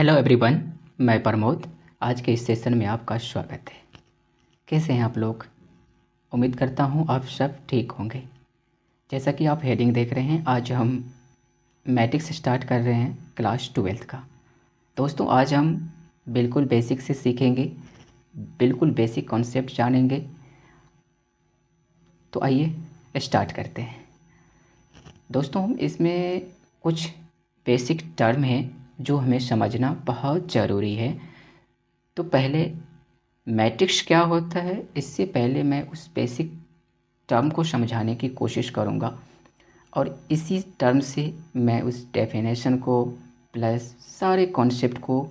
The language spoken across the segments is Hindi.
हेलो एवरीवन, मैं प्रमोद। आज के इस सेशन में आपका स्वागत है। कैसे हैं आप लोग? उम्मीद करता हूं आप सब ठीक होंगे। जैसा कि आप हेडिंग देख रहे हैं, आज हम मैट्रिक्स स्टार्ट कर रहे हैं क्लास 12 का। दोस्तों, आज हम बिल्कुल बेसिक से सीखेंगे, बिल्कुल बेसिक कॉन्सेप्ट जानेंगे। तो आइए स्टार्ट करते हैं। दोस्तों, हम इसमें कुछ बेसिक टर्म हैं जो हमें समझना बहुत ज़रूरी है। तो पहले मैट्रिक्स क्या होता है, इससे पहले मैं उस बेसिक टर्म को समझाने की कोशिश करूँगा और इसी टर्म से मैं उस डेफिनेशन को प्लस सारे कॉन्सेप्ट को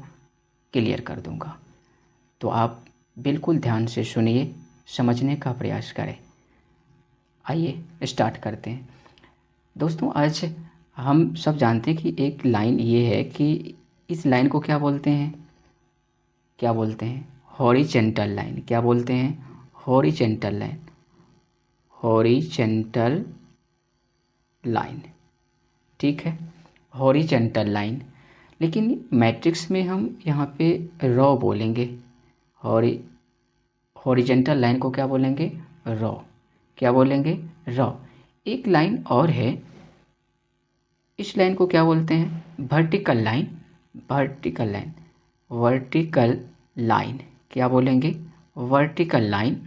क्लियर कर दूँगा। तो आप बिल्कुल ध्यान से सुनिए, समझने का प्रयास करें। आइए स्टार्ट करते हैं। दोस्तों, आज हम सब जानते हैं कि एक लाइन ये है कि इस लाइन को क्या बोलते हैं? क्या बोलते हैं? Horizontal line. क्या बोलते हैं? Horizontal line. हॉरिजेंटल लाइन, ठीक है, हॉरिजेंटल लाइन। लेकिन मैट्रिक्स में हम यहाँ पे रॉ बोलेंगे। हॉरि हॉरिजेंटल लाइन को क्या बोलेंगे? रॉ। क्या बोलेंगे? रॉ। एक लाइन और है, इस लाइन को क्या बोलते हैं? Vertical line. Vertical line. Vertical line क्या बोलेंगे? Vertical line.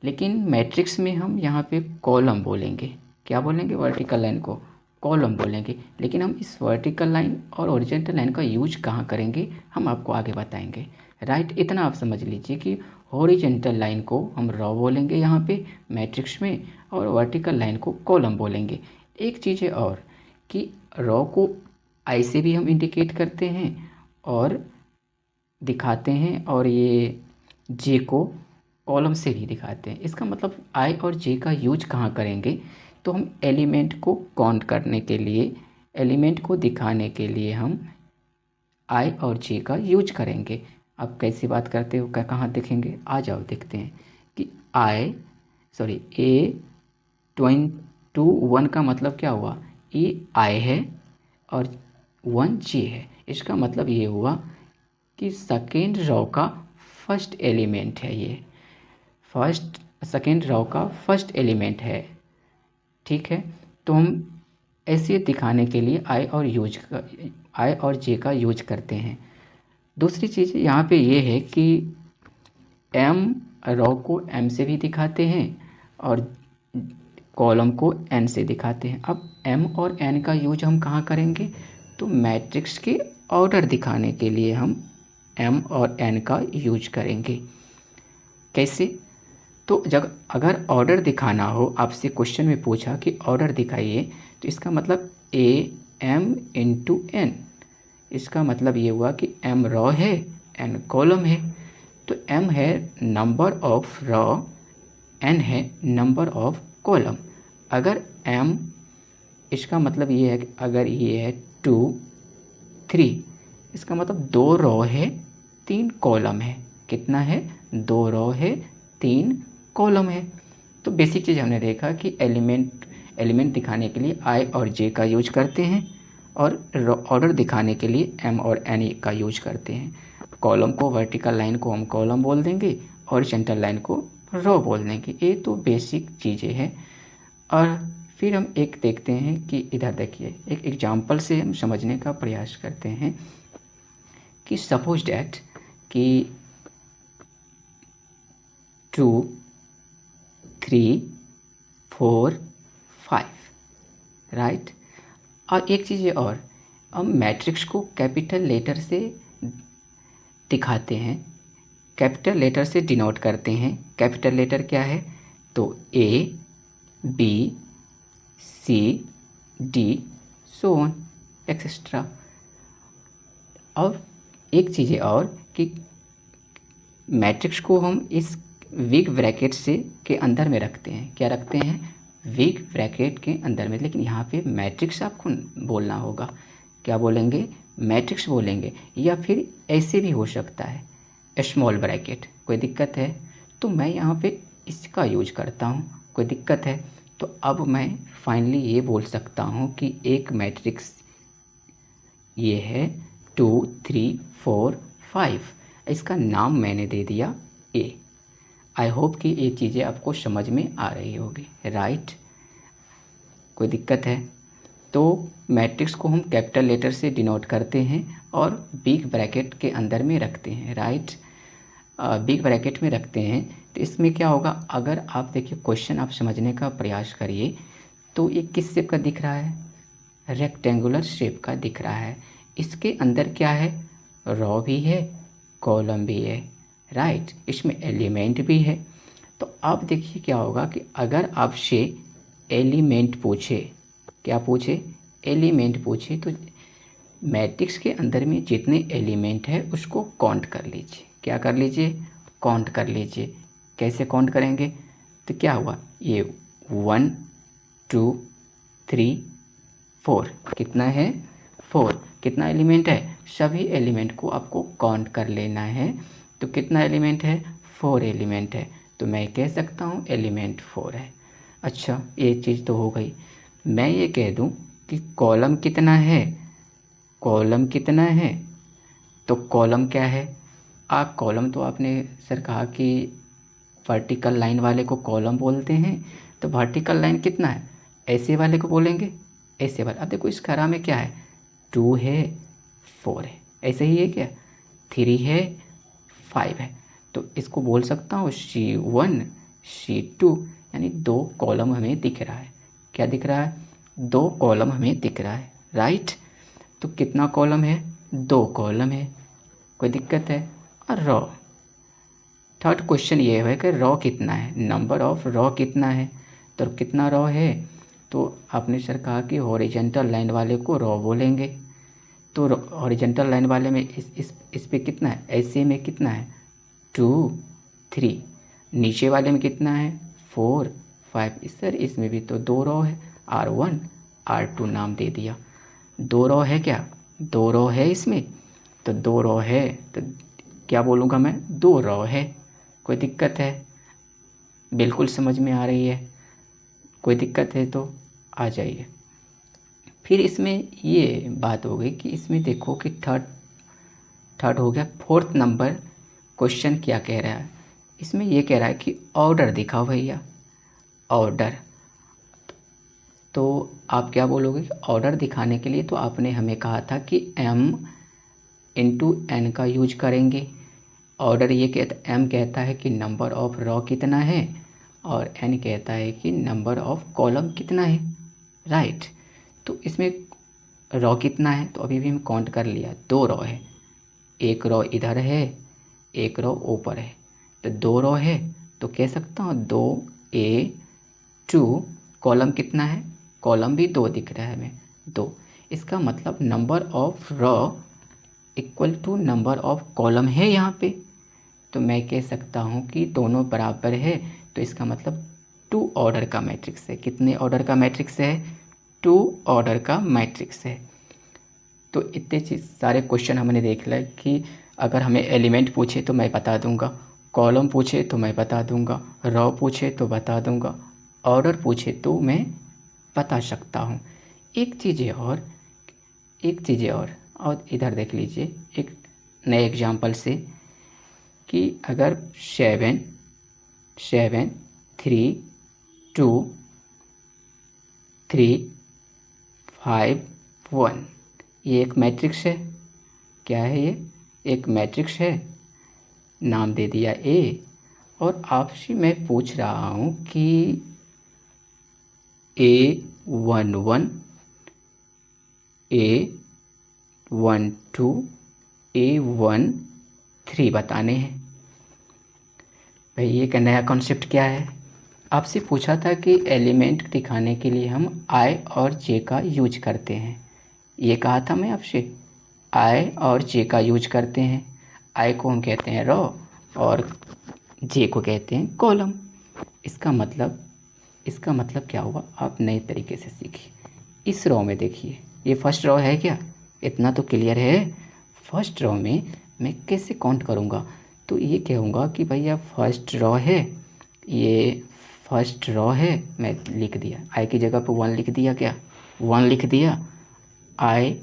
लेकिन मैट्रिक्स में हम यहाँ पे कॉलम बोलेंगे। क्या बोलेंगे? वर्टिकल लाइन को कॉलम बोलेंगे। लेकिन हम इस वर्टिकल लाइन और हॉरिजॉन्टल लाइन का यूज कहाँ करेंगे, हम आपको आगे बताएंगे। राइट, इतना आप समझ लीजिए कि हॉरिजॉन्टल लाइन को हम रॉ बोलेंगे यहाँ पे मैट्रिक्स में, और वर्टिकल लाइन को कॉलम बोलेंगे। एक चीज़ है और कि रॉ को आई से भी हम इंडिकेट करते हैं और दिखाते हैं, और ये जे को कॉलम से भी दिखाते हैं। इसका मतलब आई और जे का यूज कहाँ करेंगे? तो हम एलिमेंट को काउंट करने के लिए, एलिमेंट को दिखाने के लिए हम आई और जे का यूज करेंगे। अब कैसी बात करते हो, कहाँ दिखेंगे? आ जाओ देखते हैं कि A21 का मतलब क्या हुआ? ये आई है और 1 जे है। इसका मतलब ये हुआ कि सेकेंड रो का फर्स्ट एलिमेंट है। ये सेकेंड रो का फर्स्ट एलिमेंट है, ठीक है। तो हम ऐसे दिखाने के लिए आई और जे का यूज करते हैं। दूसरी चीज़ यहाँ पे ये है कि एम रो को एम से भी दिखाते हैं और कॉलम को एन से दिखाते हैं। अब एम और एन का यूज हम कहाँ करेंगे? तो मैट्रिक्स के ऑर्डर दिखाने के लिए हम एम और एन का यूज करेंगे। कैसे? तो जब अगर ऑर्डर दिखाना हो, आपसे क्वेश्चन में पूछा कि ऑर्डर दिखाइए, तो इसका मतलब ए एम इंटू एन। इसका मतलब ये हुआ कि एम रॉ है, एन कॉलम है। तो एम है नंबर ऑफ रॉ, एन है नंबर ऑफ कॉलम। अगर एम, इसका मतलब ये है कि अगर ये है 2 3, इसका मतलब 2 रो है 3 कॉलम है। कितना है? 2 रो है 3 कॉलम है। तो बेसिक चीज़ हमने देखा कि एलिमेंट दिखाने के लिए आई और जे का यूज करते हैं और ऑर्डर दिखाने के लिए एम और एन का यूज करते हैं। कॉलम को, वर्टिकल लाइन को हम कॉलम बोल देंगे, हॉरिजॉन्टल लाइन को रो बोल देंगे। ये तो बेसिक चीज़ें हैं। और फिर हम एक देखते हैं कि इधर देखिए, एक एग्जांपल से हम समझने का प्रयास करते हैं कि सपोज डैट कि 2 3 4 5, राइट। और एक चीज़ और, हम मैट्रिक्स को कैपिटल लेटर से दिखाते हैं, कैपिटल लेटर से डिनोट करते हैं। कैपिटल लेटर क्या है? तो A B C D so on etcetera. और एक चीज़ और कि मैट्रिक्स को हम इस बिग ब्रैकेट से के अंदर में रखते हैं। क्या रखते हैं? बिग ब्रैकेट के अंदर में। लेकिन यहाँ पे मैट्रिक्स आपको बोलना होगा। क्या बोलेंगे? मैट्रिक्स बोलेंगे, या फिर ऐसे भी हो सकता है स्मॉल ब्रैकेट। कोई दिक्कत है? तो मैं यहाँ पे इसका यूज करता हूँ। कोई दिक्कत है? तो अब मैं फाइनली ये बोल सकता हूँ कि एक मैट्रिक्स ये है 2 3 4 5। इसका नाम मैंने दे दिया ए। आई होप कि ये चीज़ें आपको समझ में आ रही होगी, राइट। कोई दिक्कत है? तो मैट्रिक्स को हम कैपिटल लेटर से डिनोट करते हैं और बिग ब्रैकेट के अंदर में रखते हैं, राइट। बिग ब्रैकेट में रखते हैं। तो इसमें क्या होगा, अगर आप देखिए क्वेश्चन आप समझने का प्रयास करिए तो ये किस शेप का दिख रहा है, रेक्टेंगुलर शेप का दिख रहा है। इसके अंदर क्या है, रो भी है, कॉलम भी है, राइट। इसमें एलिमेंट भी है। तो आप देखिए क्या होगा कि अगर आपसे एलिमेंट पूछे, क्या पूछे, एलिमेंट पूछे, तो मैट्रिक्स के अंदर में जितने एलिमेंट है उसको काउंट कर लीजिए। क्या कर लीजिए, काउंट कर लीजिए। कैसे काउंट करेंगे, तो क्या हुआ, ये 1 2 3 4, कितना है, 4। कितना एलिमेंट है, सभी एलिमेंट को आपको काउंट कर लेना है। तो कितना एलिमेंट है, 4 एलिमेंट है। तो मैं कह सकता हूँ एलिमेंट 4 है। अच्छा, ये चीज़ तो हो गई। मैं ये कह दूँ कि कॉलम कितना है, कॉलम कितना है, तो कॉलम क्या है, कॉलम तो आपने सर कहा कि वर्टिकल लाइन वाले को कॉलम बोलते हैं। तो वर्टिकल लाइन कितना है, ऐसे वाले को बोलेंगे, ऐसे वाले। अब देखो इस खरा में क्या है, 2 है, 4 है, ऐसे ही है क्या, 3 है, 5 है। तो इसको बोल सकता हूँ C1 C2, यानी 2 कॉलम हमें दिख रहा है। क्या दिख रहा है, 2 कॉलम हमें दिख रहा है, राइट। तो कितना कॉलम है, 2 कॉलम है। कोई दिक्कत है? और रो, थर्ड क्वेश्चन ये है कि रो कितना है, नंबर ऑफ रो कितना है। तो कितना रो है, तो आपने सर कहा कि हॉरिजेंटल लाइन वाले को रो बोलेंगे। तो हॉरिजेंटल लाइन वाले में इस पे कितना है, ऐसे में कितना है, 2 3। नीचे वाले में कितना है, 4 5। सर इसमें भी तो 2 रो है, R1 R2 नाम दे दिया। 2 रो है क्या, 2 रो है इसमें। तो 2 रो है तो क्या बोलूँगा मैं, 2 रो है। कोई दिक्कत है, बिल्कुल समझ में आ रही है। कोई दिक्कत है तो आ जाइए। फिर इसमें ये बात हो गई कि इसमें देखो कि थर्ड हो गया। फोर्थ नंबर क्वेश्चन क्या कह रहा है, इसमें ये कह रहा है कि ऑर्डर दिखाओ भैया, ऑर्डर। तो आप क्या बोलोगे कि ऑर्डर दिखाने के लिए तो आपने हमें कहा था कि m/n का यूज करेंगे। ऑर्डर ये कहता, m कहता है कि नंबर ऑफ रो कितना है और n कहता है कि नंबर ऑफ कॉलम कितना है, राइट। तो इसमें रो कितना है, तो अभी भी हम काउंट कर लिया, 2 रो है, एक रो इधर है, एक रो ऊपर है। तो 2 रो है, तो कह सकता हूँ 2A2। कॉलम कितना है, कॉलम भी 2 दिख रहा है हमें, 2। इसका मतलब number of row equal to number of column है यहाँ पे। तो मैं कह सकता हूँ कि दोनों बराबर है। तो इसका मतलब 2 ऑर्डर का मैट्रिक्स है। कितने ऑर्डर का मैट्रिक्स है, 2 ऑर्डर का मैट्रिक्स है। तो इतने चीज़ सारे क्वेश्चन हमने देख लिया कि अगर हमें एलिमेंट पूछे तो मैं बता दूंगा, कॉलम पूछे तो मैं बता दूंगा, रो पूछे तो बता दूंगा, ऑर्डर पूछे तो मैं बता सकता हूँ। एक चीज़ और इधर देख लीजिए एक नए एग्जाम्पल से कि अगर 7 3 2 3 5 1, ये एक मैट्रिक्स है। क्या है ये, एक मैट्रिक्स है, नाम दे दिया ए। और आपसे मैं पूछ रहा हूँ कि A11 A12 A13 बताने हैं। भाई ये का नया कॉन्सेप्ट क्या है, आपसे पूछा था कि एलिमेंट दिखाने के लिए हम I और J का यूज करते हैं। ये कहा था मैं आपसे, I और J का यूज करते हैं। I को हम कहते हैं रो और J को कहते हैं कॉलम। इसका मतलब क्या हुआ, आप नए तरीके से सीखिए। इस रो में देखिए, ये फर्स्ट रो है क्या, इतना तो क्लियर है। फर्स्ट रो में मैं कैसे काउंट करूँगा, तो ये कहूँगा कि भैया फर्स्ट रो है, ये फर्स्ट रो है, मैं लिख दिया आई की जगह पर 1 लिख दिया, क्या 1 लिख दिया। I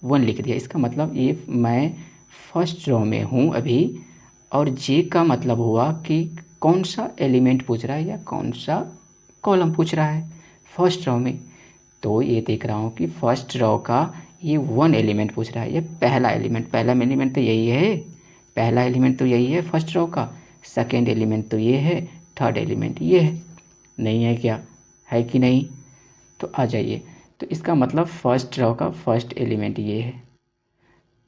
1 लिख दिया। इसका मतलब ये मैं फर्स्ट रो में हूँ अभी, और जे का मतलब हुआ कि कौन सा एलिमेंट पूछ रहा है या कौन सा कॉलम पूछ रहा है फर्स्ट रो में। तो ये देख रहा हूँ कि फर्स्ट रो का ये 1 एलिमेंट पूछ रहा है, ये पहला एलिमेंट तो यही है, पहला एलिमेंट तो यही है फर्स्ट रो का, सेकेंड एलिमेंट तो ये है, थर्ड एलिमेंट ये है, नहीं है क्या, है कि नहीं। तो आ जाइए, तो इसका मतलब फर्स्ट रो का फर्स्ट एलिमेंट ये है,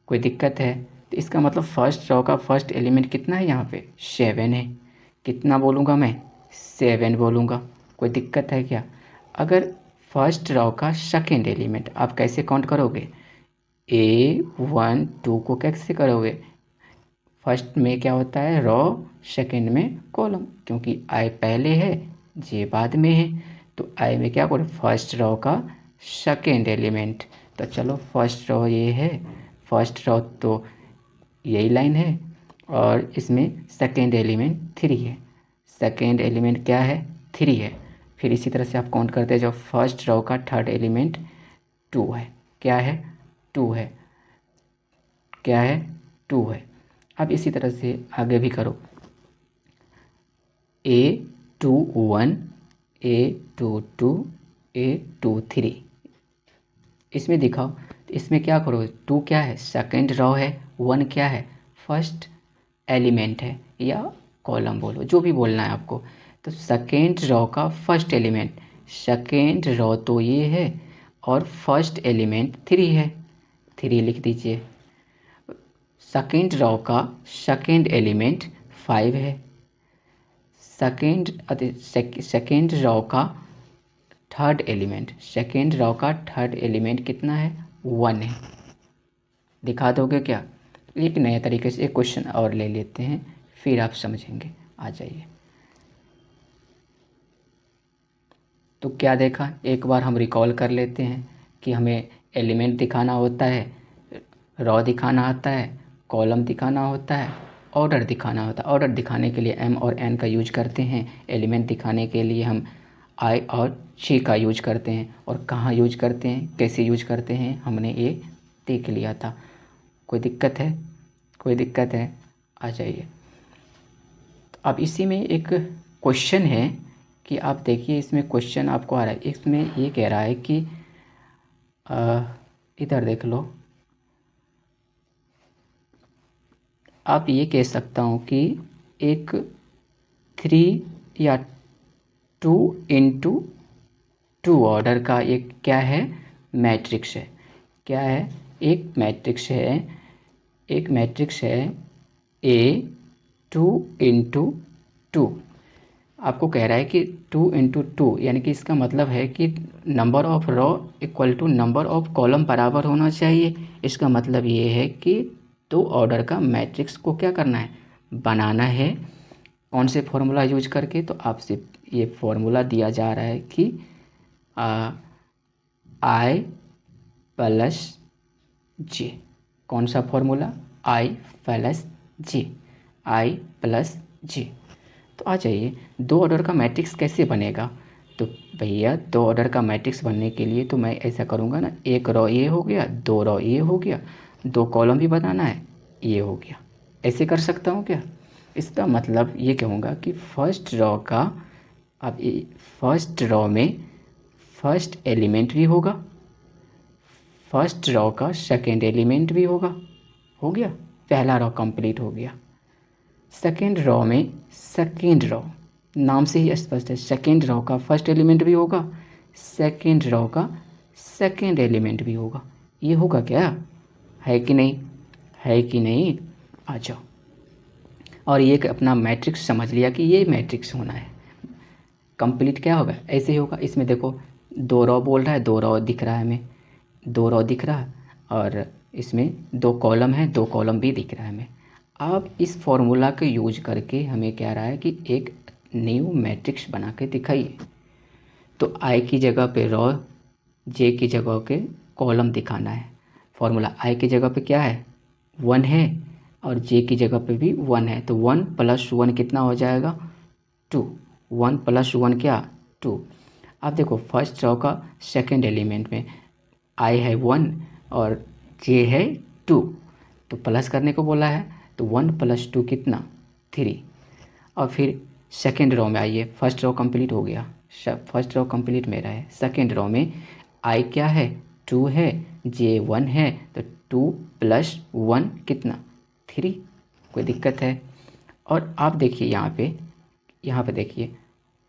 कोई दिक्कत है। तो इसका मतलब फर्स्ट रो का फर्स्ट एलिमेंट कितना है यहाँ पे, 7 है। कितना बोलूँगा मैं, 7 बोलूँगा, कोई दिक्कत है क्या। अगर फर्स्ट रो का सेकेंड एलिमेंट आप कैसे काउंट करोगे, A1 2 को कैसे करोगे, फर्स्ट में क्या होता है रो, सेकेंड में कॉलम, क्योंकि आई पहले है जे बाद में है, तो आई में क्या करो, फर्स्ट रो का सेकेंड एलिमेंट। तो चलो फर्स्ट रो ये है, फर्स्ट रो तो यही लाइन है, और इसमें सेकेंड एलिमेंट 3 है, सेकेंड एलिमेंट क्या है 3 है। फिर इसी तरह से आप काउंट करते जाओ, फर्स्ट रो का थर्ड एलिमेंट 2 है, क्या है 2 है, क्या है 2 है। अब इसी तरह से आगे भी करो, A21 A22 A23, इसमें दिखाओ। तो इसमें क्या करो, 2 क्या है सेकेंड रो है, 1 क्या है फर्स्ट एलिमेंट है, या कॉलम बोलो जो भी बोलना है आपको। तो सेकेंड रो का फर्स्ट एलिमेंट, सेकेंड रो तो ये है और फर्स्ट एलिमेंट 3 है, 3 लिख दीजिए। सेकेंड रो का सेकेंड एलिमेंट 5 है, सेकेंड रो का थर्ड एलिमेंट, सेकेंड रो का थर्ड एलिमेंट कितना है 1 है। दिखा दोगे क्या। एक नए तरीके से एक क्वेश्चन और ले लेते हैं, फिर आप समझेंगे। आ जाइए, तो क्या देखा, एक बार हम रिकॉल कर लेते हैं कि हमें एलिमेंट दिखाना होता है, रो दिखाना आता है, कॉलम दिखाना होता है, ऑर्डर दिखाना होता है। ऑर्डर दिखाने के लिए एम और एन का यूज करते हैं, एलिमेंट दिखाने के लिए हम आई और जे का यूज करते हैं। और कहाँ यूज करते हैं, कैसे यूज करते हैं, हमने ये देख लिया था। कोई दिक्कत है, कोई दिक्कत है, आ जाइए। तो अब इसी में एक क्वेश्चन है कि आप देखिए, इसमें क्वेश्चन आपको आ रहा है, इसमें ये कह रहा है कि इधर देख लो, आप ये कह सकता हूँ कि एक 3 या 2 इंटू 2 ऑर्डर का एक क्या है मैट्रिक्स है, क्या है एक मैट्रिक्स है, एक मैट्रिक्स है A 2 इंटू 2। आपको कह रहा है कि 2 इंटू 2, यानी कि इसका मतलब है कि number of row equal to number of column बराबर होना चाहिए। इसका मतलब ये है कि 2 ऑर्डर का मैट्रिक्स को क्या करना है, बनाना है। कौन से फॉर्मूला यूज करके, तो आपसे ये फॉर्मूला दिया जा रहा है कि आई प्लस जे। कौन सा फॉर्मूला, आई प्लस जे, आई प्लस जे। तो आ जाइए, 2 ऑर्डर का मैट्रिक्स कैसे बनेगा। तो भैया 2 ऑर्डर का मैट्रिक्स बनने के लिए तो मैं ऐसा करूँगा ना, एक रो ये हो गया, 2 रो ये हो गया, 2 कॉलम भी बनाना है, ये हो गया। ऐसे कर सकता हूँ क्या। इसका मतलब ये कहूँगा कि फर्स्ट रो का, अब फर्स्ट रो में फर्स्ट एलिमेंट भी होगा, फर्स्ट रो का सेकेंड एलिमेंट भी होगा, हो गया, पहला रो कंप्लीट हो गया। सेकेंड रो में सेकेंड रो, नाम से ही स्पष्ट है, सेकेंड रो का फर्स्ट एलिमेंट भी होगा, सेकेंड रो का सेकेंड एलिमेंट भी होगा। ये होगा क्या, है कि नहीं, है कि नहीं, आ जाओ। और ये अपना मैट्रिक्स समझ लिया कि ये मैट्रिक्स होना है, कंप्लीट क्या होगा, ऐसे ही होगा। इसमें देखो 2 रो बोल रहा है, 2 रो दिख रहा है हमें, 2 रो दिख रहा है, और इसमें 2 कॉलम है, 2 कॉलम भी दिख रहा है हमें। अब इस फॉर्मूला का यूज करके हमें क्या रहा है कि एक न्यू मैट्रिक्स बना के दिखाइए। तो आई की जगह पे रो, जे की जगह पे कॉलम दिखाना है। फॉर्मूला आई की जगह पे क्या है 1 है, और जे की जगह पे भी 1 है, तो 1 + 1 कितना हो जाएगा 2, 1 + 1 क्या 2। अब देखो फर्स्ट रो का सेकेंड एलिमेंट में आई है 1 और जे है 2, तो प्लस करने को बोला है, तो 1 + 2 कितना 3। और फिर सेकेंड रो में आइए, फर्स्ट रो कंप्लीट हो गया, फर्स्ट रो कंप्लीट मेरा है। सेकेंड रो में आई क्या है 2 है, जे 1 है, तो 2 + 1 कितना 3। कोई दिक्कत है? और आप देखिए यहाँ पे देखिए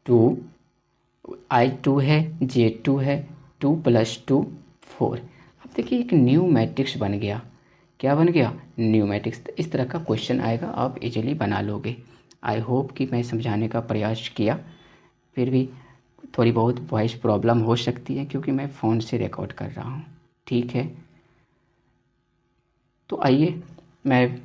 2 आई 2 है, जे 2 है, 2 + 2 4। अब देखिए एक न्यू मैट्रिक्स बन गया। क्या बन गया? New matrix. तो इस तरह का क्वेश्चन आएगा, आप इजीली बना लोगे। आई होप कि मैं समझाने का प्रयास किया, फिर भी थोड़ी बहुत वॉइस प्रॉब्लम हो सकती है क्योंकि मैं फ़ोन से रिकॉर्ड कर रहा हूँ। ठीक है, तो आइए मैं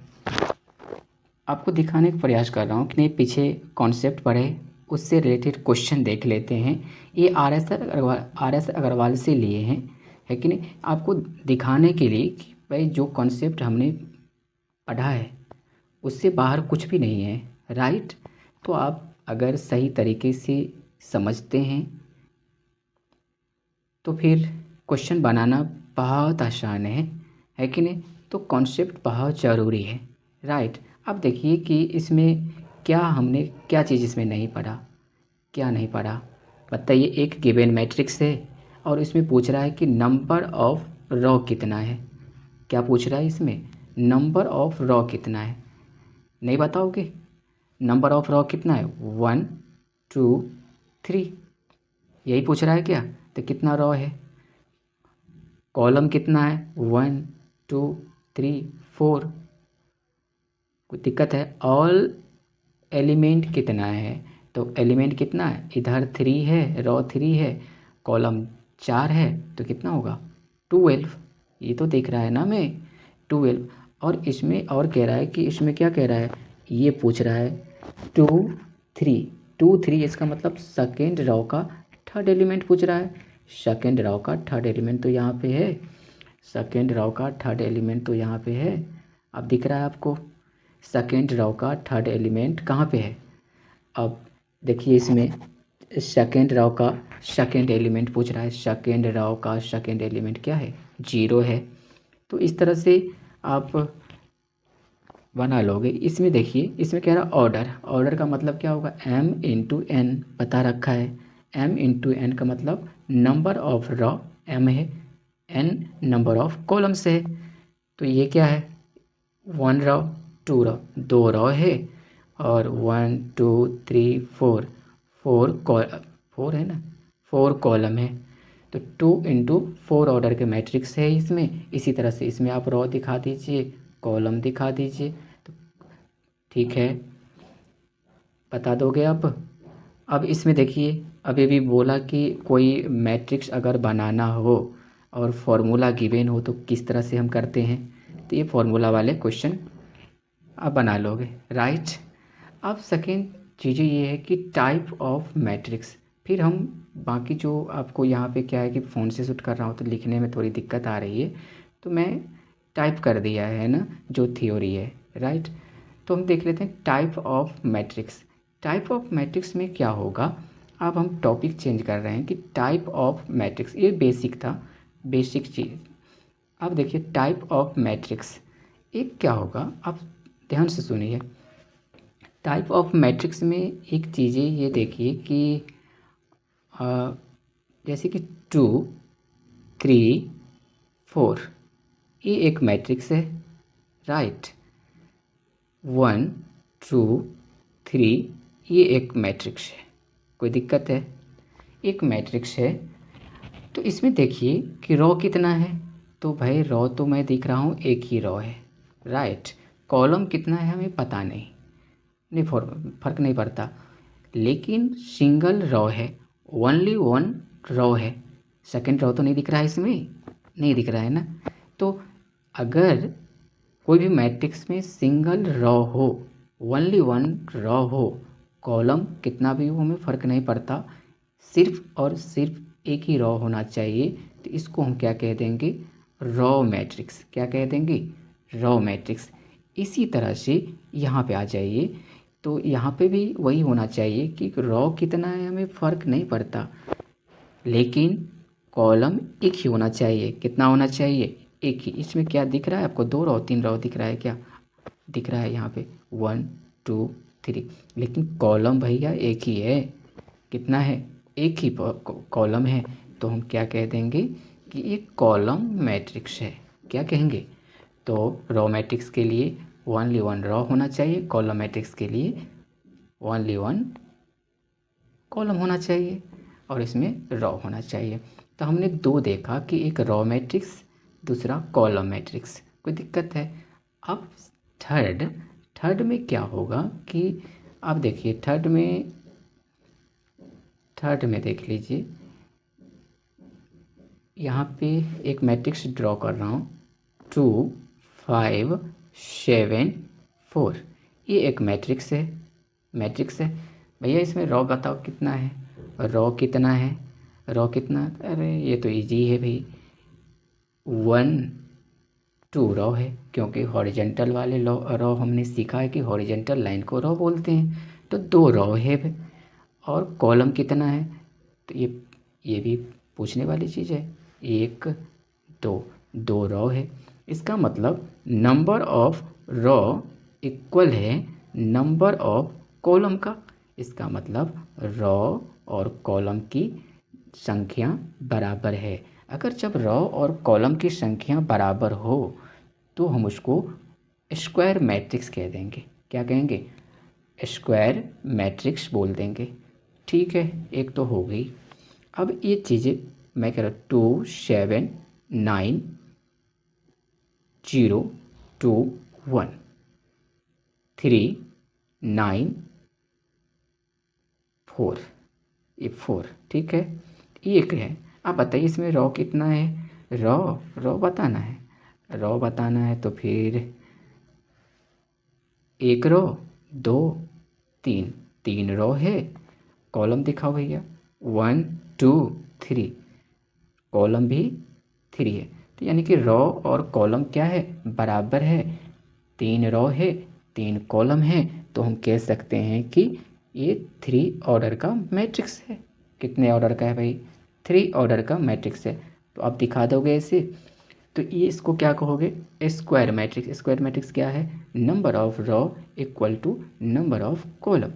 आपको दिखाने का प्रयास कर रहा हूँ कि नहीं, पीछे कॉन्सेप्ट पढ़े उससे रिलेटेड क्वेश्चन देख लेते हैं। ये आर एस अग्रवाल से लिए हैं, है कि नहीं, आपको दिखाने के लिए कि भाई जो कॉन्सेप्ट हमने पढ़ा है उससे बाहर कुछ भी नहीं है, राइट। तो आप अगर सही तरीके से समझते हैं तो फिर क्वेश्चन बनाना बहुत आसान है कि नहीं। तो कॉन्सेप्ट बहुत ज़रूरी है, राइट। अब देखिए कि इसमें हमने क्या चीज़ इसमें नहीं पढ़ा, क्या नहीं पढ़ा बताइए। एक गिवन मैट्रिक्स है और इसमें पूछ रहा है कि नंबर ऑफ रो कितना है। क्या पूछ रहा है इसमें? नंबर ऑफ रो कितना है। नहीं बताओगे? नंबर ऑफ रो कितना है? 1 2 3, यही पूछ रहा है क्या? तो कितना रो है? कॉलम कितना है? 1 2 3 4। कोई दिक्कत है? ऑल एलिमेंट कितना है? तो एलिमेंट कितना है? इधर 3 है, रो 3 है, कॉलम 4 है, तो कितना होगा 12। ये तो देख रहा है ना मैं 12। और इसमें और कह रहा है कि इसमें क्या कह रहा है, ये पूछ रहा है 2 3 2 3, इसका मतलब सेकेंड रो का थर्ड एलिमेंट पूछ रहा है। सेकेंड रो का थर्ड एलिमेंट तो यहाँ पे है, सेकेंड रो का थर्ड एलिमेंट तो यहाँ पे है। अब दिख रहा है आपको सेकेंड रो का थर्ड एलिमेंट कहाँ पे है? अब देखिए इसमें सेकेंड रो का सेकेंड एलिमेंट पूछ रहा है, सेकेंड रो का सेकेंड एलिमेंट क्या है? 0 है। तो इस तरह से आप बना लोगे। इसमें देखिए, इसमें कह रहा ऑर्डर का मतलब क्या होगा? m×n बता रखा है। m×n का मतलब नंबर ऑफ रो m है, n नंबर ऑफ कॉलम्स है। तो ये क्या है? 1 रो 2 रो, 2 रो है, और 1 2 3 4 4 है ना, 4 कॉलम है। तो 2×4 ऑर्डर के मैट्रिक्स है इसमें। इसी तरह से इसमें आप रो दिखा दीजिए, कॉलम दिखा दीजिए, तो ठीक है, बता दोगे आप। अब इसमें देखिए, अभी भी बोला कि कोई मैट्रिक्स अगर बनाना हो और फॉर्मूला गिवन हो तो किस तरह से हम करते हैं। तो ये फॉर्मूला वाले क्वेश्चन आप बना लोगे, राइट। अब सेकेंड चीज़ें ये है कि टाइप ऑफ मैट्रिक्स। फिर हम बाकी जो आपको यहाँ पे क्या है कि फ़ोन से शूट कर रहा हूँ तो लिखने में थोड़ी दिक्कत आ रही है, तो मैं टाइप कर दिया है ना जो थ्योरी है, राइट। तो हम देख लेते हैं type of matrix. Type of matrix में क्या होगा, अब हम टॉपिक चेंज कर रहे हैं कि टाइप ऑफ मैट्रिक्स, ये बेसिक था, बेसिक चीज़। अब देखिए टाइप ऑफ मैट्रिक्स एक क्या होगा, आप ध्यान से सुनिए। टाइप ऑफ मैट्रिक्स में एक चीज़ें ये देखिए कि जैसे कि 2 3 4, ये एक मैट्रिक्स है, राइट। 1 2 3, ये एक मैट्रिक्स है। कोई दिक्कत है? एक मैट्रिक्स है। तो इसमें देखिए कि रो कितना है, तो भाई रो तो मैं दिख रहा हूँ एक ही रो है, राइट। कॉलम कितना है हमें पता नहीं फर्क नहीं पड़ता, लेकिन सिंगल रो है, ओनली 1 रो है। सेकंड रो तो नहीं दिख रहा है इसमें, नहीं दिख रहा है ना। तो अगर कोई भी मैट्रिक्स में सिंगल रो हो, ओनली 1 रो हो, कॉलम कितना भी हो हमें फ़र्क नहीं पड़ता, सिर्फ और सिर्फ एक ही रो होना चाहिए, तो इसको हम क्या कह देंगे? Row matrix. क्या कह देंगे? Row matrix. इसी तरह से यहाँ पे आ जाइए, तो यहाँ पे भी वही होना चाहिए कि रो कितना है हमें फ़र्क नहीं पड़ता, लेकिन कॉलम एक ही होना चाहिए। कितना होना चाहिए? एक ही। इसमें क्या दिख रहा है आपको, 2 रो 3 रो दिख रहा है क्या, दिख रहा है यहाँ पे 1 2 3, लेकिन कॉलम भैया एक ही है। कितना है, एक ही कॉलम है, तो हम क्या कह देंगे कि एक कॉलम मैट्रिक्स है। क्या कहेंगे, तो रो मैट्रिक्स के लिए ओनली 1 रो होना चाहिए, कॉलम मैट्रिक्स के लिए ओनली 1 कॉलम होना चाहिए और इसमें रो होना चाहिए। तो हमने 2 देखा कि एक रो मैट्रिक्स, दूसरा कॉलम मैट्रिक्स, कोई दिक्कत है। अब थर्ड में क्या होगा कि आप देखिए थर्ड में देख लीजिए, यहाँ पे एक मैट्रिक्स ड्रॉ कर रहा हूँ 2 5 7 4। ये एक मैट्रिक्स है भैया। इसमें रो बताओ कितना है, रो कितना है, रो कितना, अरे ये तो इजी है भाई, 1 2 रो है, क्योंकि हॉरिजेंटल वाले रो हमने सीखा है कि हॉरिजेंटल लाइन को रो बोलते हैं, तो 2 रो है। और कॉलम कितना है, तो ये भी पूछने वाली चीज़ है, 1 2 रो है। इसका मतलब नंबर ऑफ रो इक्वल है नंबर ऑफ कॉलम का। इसका मतलब रो और कॉलम की संख्या बराबर है। अगर जब रो और कॉलम की संख्या बराबर हो तो हम उसको स्क्वायर मैट्रिक्स कह देंगे। क्या कहेंगे, स्क्वायर मैट्रिक्स बोल देंगे। ठीक है, एक तो हो गई। अब ये चीज़ें मैं कह रहा हूँ 2 7 9 0 2 1 3 9 4, ये 4, ठीक है, ये एक है। आप बताइए इसमें रो कितना है, रो बताना है, तो फिर 1 रो 2 3 रो है, कॉलम दिखाओ भैया 1 2 3, कॉलम भी 3 है। तो यानी कि रो और कॉलम क्या है, बराबर है। 3 रो है 3 कॉलम है, तो हम कह सकते हैं कि ये 3 ऑर्डर का मैट्रिक्स है। कितने ऑर्डर का है भाई, 3 ऑर्डर का मैट्रिक्स है। तो आप दिखा दोगे ऐसे, तो ये इसको क्या कहोगे, स्क्वायर मैट्रिक्स। स्क्वायर मैट्रिक्स क्या है, number of row equal to number of column.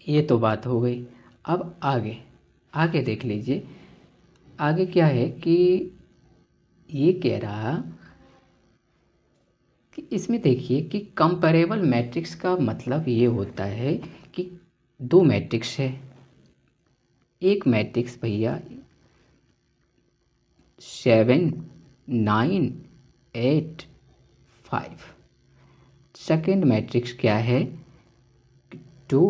ये तो बात हो गई। अब आगे देख लीजिए, आगे क्या है कि ये कह रहा कि इसमें देखिए कि कंपैरेबल मैट्रिक्स का मतलब ये होता है कि 2 मैट्रिक्स है। एक मैट्रिक्स भैया 7 9 8 5, सेकेंड मैट्रिक्स क्या है 2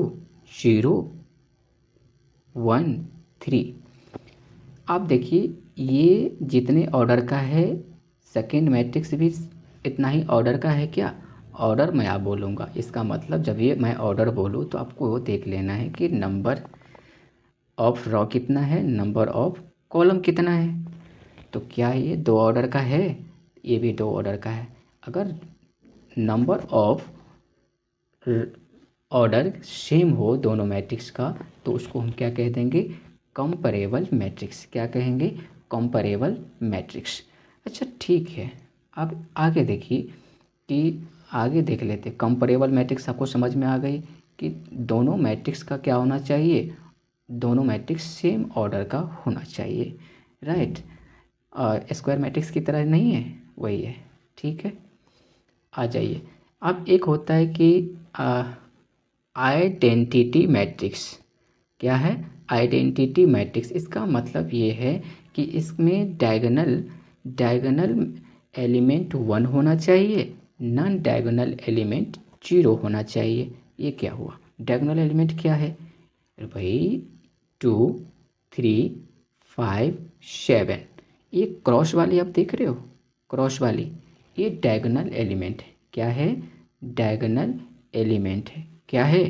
0 1 3। आप देखिए ये जितने ऑर्डर का है, सेकेंड मैट्रिक्स भी इतना ही ऑर्डर का है। क्या ऑर्डर मैं आप बोलूँगा, इसका मतलब जब ये मैं ऑर्डर बोलूँ तो आपको वो देख लेना है कि नंबर ऑफ रो कितना है, नंबर ऑफ कॉलम कितना है। तो क्या ये 2 ऑर्डर का है, ये भी 2 ऑर्डर का है। अगर नंबर ऑफ ऑर्डर सेम हो दोनों मैट्रिक्स का, तो उसको हम क्या कह देंगे, कंपैरेबल मैट्रिक्स। क्या कहेंगे, कंपैरेबल मैट्रिक्स। अच्छा ठीक है, अब आगे देखिए कि आगे देख लेते। कंपैरेबल मैट्रिक्स आपको समझ में आ गई कि दोनों मैट्रिक्स का क्या होना चाहिए, दोनों मैट्रिक्स सेम ऑर्डर का होना चाहिए, राइट। स्क्वायर मैट्रिक्स की तरह नहीं है, वही है, ठीक है। आ जाइए, अब एक होता है कि आइडेंटिटी मैट्रिक्स। क्या है, आइडेंटिटी मैट्रिक्स। इसका मतलब ये है कि इसमें डायगोनल एलिमेंट 1 होना चाहिए, नॉन डायगोनल एलिमेंट 0 होना चाहिए। ये क्या हुआ, डायगोनल एलिमेंट क्या है भाई, 2 3 5 7। ये क्रॉस वाली आप देख रहे हो, क्रॉस वाली, ये डायगोनल एलिमेंट है। क्या है, डायगोनल एलिमेंट है। क्या है,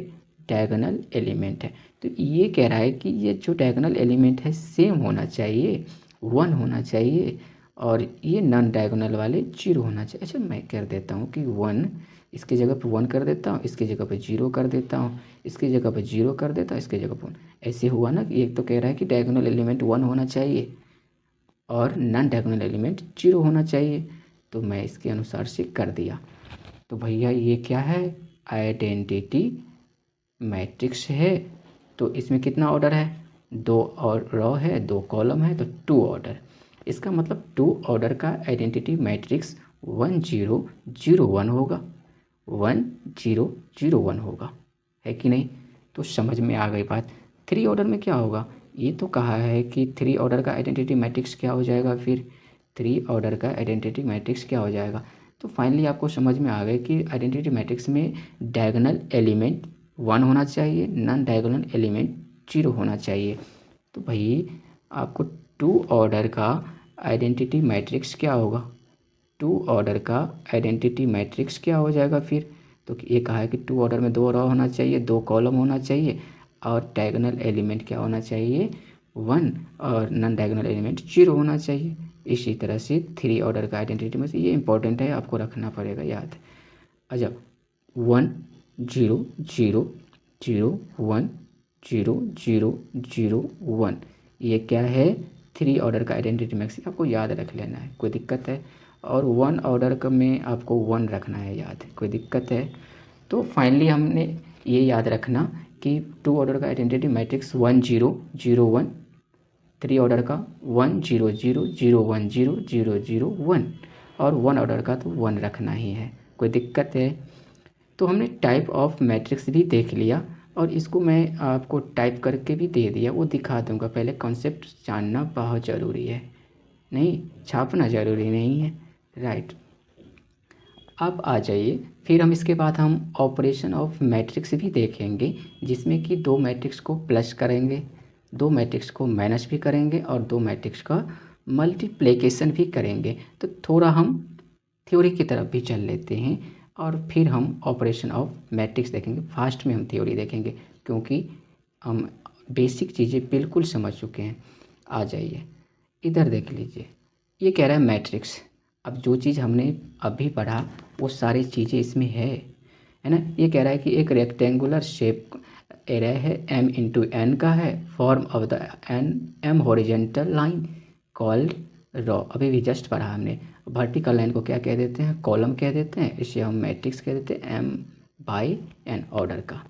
डायगोनल एलिमेंट है। तो ये कह रहा है कि ये जो डायगोनल एलिमेंट है सेम होना चाहिए, 1 होना चाहिए, और ये नॉन डायगोनल वाले 0 होना चाहिए। अच्छा मैं कर देता हूँ कि 1 इसकी जगह पर 1 कर देता हूँ, इसकी जगह पर 0 कर देता हूँ, इसकी जगह पर 0 कर देता हूँ, इसकी जगह पर 1। ऐसे हुआ ना कि एक तो कह रहा है कि डायगोनल एलिमेंट 1 होना चाहिए और नॉन डायगोनल एलिमेंट 0 होना चाहिए। तो मैं इसके अनुसार से कर दिया। तो भैया ये क्या है, आइडेंटिटी मैट्रिक्स है। तो इसमें कितना ऑर्डर है, 2 और रो है, 2 कॉलम है, तो 2 ऑर्डर। इसका मतलब 2 ऑर्डर का आइडेंटिटी मैट्रिक्स 1 0 0 1 होगा, 1 0 0 1 होगा, है कि नहीं। तो समझ में आ गई बात। 3 ऑर्डर में क्या होगा, ये तो कहा है कि 3 ऑर्डर का आइडेंटिटी मैट्रिक्स क्या हो जाएगा, फिर 3 ऑर्डर का आइडेंटिटी मैट्रिक्स क्या हो जाएगा। तो फाइनली आपको समझ में आ गया कि आइडेंटिटी मैट्रिक्स में डायगोनल एलिमेंट 1 होना चाहिए, नॉन डायगोनल एलिमेंट 0 होना चाहिए। तो भाई आपको 2 ऑर्डर का आइडेंटिटी मैट्रिक्स क्या होगा, 2 ऑर्डर का आइडेंटिटी मैट्रिक्स क्या हो जाएगा फिर। तो ये कहा है कि 2 ऑर्डर में 2 रो होना चाहिए, 2 कॉलम होना चाहिए, और डायगोनल एलिमेंट क्या होना चाहिए, 1, और नॉन डायगोनल एलिमेंट 0 होना चाहिए। इसी तरह से 3 ऑर्डर का आइडेंटिटी में से ये इंपॉर्टेंट है, आपको रखना पड़ेगा याद। अच्छा, 1 0 0 0 1 0 0 0 1, ये क्या है, 3 ऑर्डर का आइडेंटिटी मैट्रिक्स, आपको याद रख लेना है, कोई दिक्कत है। और 1 ऑर्डर का में आपको 1 रखना है याद, कोई दिक्कत है। तो फाइनली हमने ये याद रखना कि 2 ऑर्डर का आइडेंटिटी मैट्रिक्स 1 0 0 1, 3 ऑर्डर का 1 0 0 0 1 0 0 0 1, और 1 ऑर्डर का तो 1 रखना ही है, कोई दिक्कत है। तो हमने टाइप ऑफ मैट्रिक्स भी देख लिया, और इसको मैं आपको टाइप करके भी दे दिया, वो दिखा दूंगा। पहले कॉन्सेप्ट जानना बहुत ज़रूरी है, नहीं छापना ज़रूरी नहीं है, राइट। अब आ जाइए, फिर हम इसके बाद हम ऑपरेशन ऑफ मैट्रिक्स भी देखेंगे, जिसमें कि 2 मैट्रिक्स को प्लस करेंगे, 2 मैट्रिक्स को माइनस भी करेंगे, और 2 मैट्रिक्स का मल्टीप्लिकेशन भी करेंगे। तो थोड़ा हम थ्योरी की तरफ भी चल लेते हैं, और फिर हम ऑपरेशन ऑफ मैट्रिक्स देखेंगे। फास्ट में हम थ्योरी देखेंगे, क्योंकि हम बेसिक चीज़ें बिल्कुल समझ चुके हैं। आ जाइए, इधर देख लीजिए, ये कह रहा है मैट्रिक्स। अब जो चीज़ हमने अभी पढ़ा वो सारी चीज़ें इसमें है ना। ये कह रहा है कि एक रेक्टेंगुलर शेप एरे है, m इंटू एन का है, form of the M horizontal line called row. अभी भी जस्ट पढ़ा हमने। वर्टिकल लाइन को क्या कह देते हैं, कॉलम कह देते हैं, इसे हम मैट्रिक्स कह देते हैं, m/n ऑर्डर का।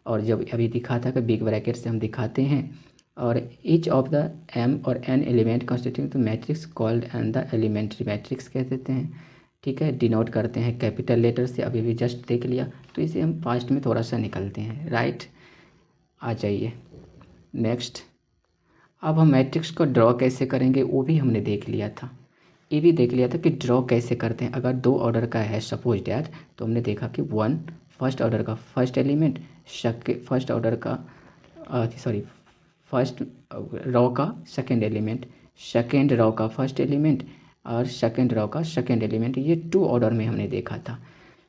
और जब अभी दिखा था कि बिग ब्रैकेट से हम दिखाते हैं, और ईच ऑफ द m और n element constitute matrix called and the elementary matrix कह देते हैं, ठीक है। डिनोट करते हैं कैपिटल लेटर से, अभी भी जस्ट देख लिया। तो इसे हम फास्ट में थोड़ा सा निकलते हैं, राइट। आ जाइए नेक्स्ट। अब हम मैट्रिक्स को ड्रॉ कैसे करेंगे वो भी हमने देख लिया था, ये भी देख लिया था कि ड्रॉ कैसे करते हैं। अगर 2 ऑर्डर का है सपोज डैट, तो हमने देखा कि 1 फर्स्ट ऑर्डर का फर्स्ट एलिमेंट, फर्स्ट ऑर्डर का फर्स्ट रो का सेकंड एलिमेंट, सेकंड रो का फर्स्ट एलिमेंट, और सेकंड रो का सेकंड एलिमेंट, ये 2 ऑर्डर में हमने देखा था।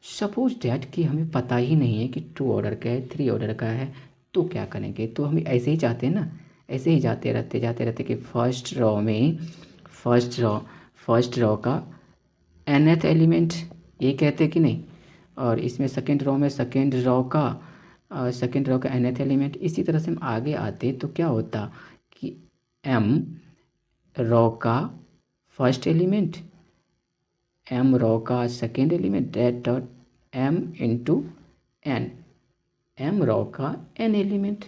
सपोज डैट कि हमें पता ही नहीं है कि 2 ऑर्डर का है, 3 ऑर्डर का है, तो क्या करेंगे। तो हम ऐसे ही चाहते हैं ना, ऐसे ही जाते रहते कि फर्स्ट रो में फर्स्ट रो का nth एलिमेंट, ये कहते कि नहीं। और इसमें सेकंड रो में सेकंड रो का nth एलिमेंट। इसी तरह से हम आगे आते तो क्या होता कि m रो का फर्स्ट एलिमेंट, m रो का सेकंड एलिमेंट, डेट dot m into n, m row का n एलिमेंट।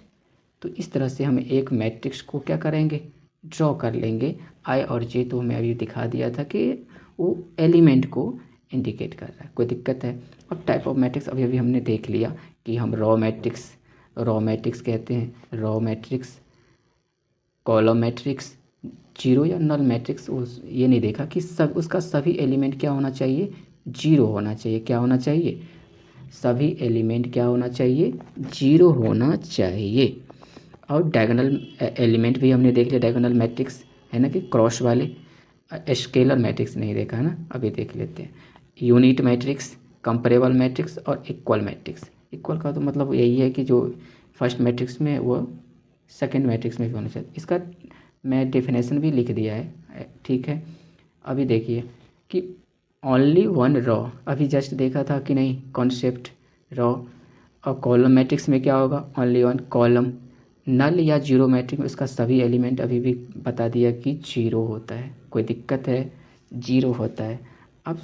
तो इस तरह से हम एक मैट्रिक्स को क्या करेंगे, ड्रॉ कर लेंगे। आई और जे तो हमें अभी दिखा दिया था कि वो एलिमेंट को इंडिकेट कर रहा है, कोई दिक्कत है। अब टाइप ऑफ मैट्रिक्स अभी अभी हमने देख लिया कि हम रॉ मैट्रिक्स कहते हैं, raw matrix, column matrix, zero या नल मैट्रिक्स। ये नहीं देखा कि सब उसका सभी एलिमेंट क्या होना चाहिए, 0 होना चाहिए। क्या होना चाहिए, सभी एलिमेंट क्या होना चाहिए, 0 होना चाहिए। और डायगोनल एलिमेंट भी हमने देख लिया, डायगोनल मैट्रिक्स है ना, कि क्रॉस वाले। स्केलर मैट्रिक्स नहीं देखा है ना, अभी देख लेते हैं। यूनिट मैट्रिक्स, कंपेरेबल मैट्रिक्स, और इक्वल मैट्रिक्स। इक्वल का तो मतलब यही है कि जो फर्स्ट मैट्रिक्स में वो सेकंड मैट्रिक्स में भी होना चाहिए। इसका मैं डेफिनेशन भी लिख दिया है, ठीक है। अभी देखिए कि ओनली 1 रॉ, अभी जस्ट देखा था कि नहीं कॉन्सेप्ट रॉ। और कॉलम मैट्रिक्स में क्या होगा, ओनली 1 कॉलम, नल या जीरो मैट्रिक्स में उसका सभी एलिमेंट अभी भी बता दिया कि जीरो होता है, कोई दिक्कत है, जीरो होता है। अब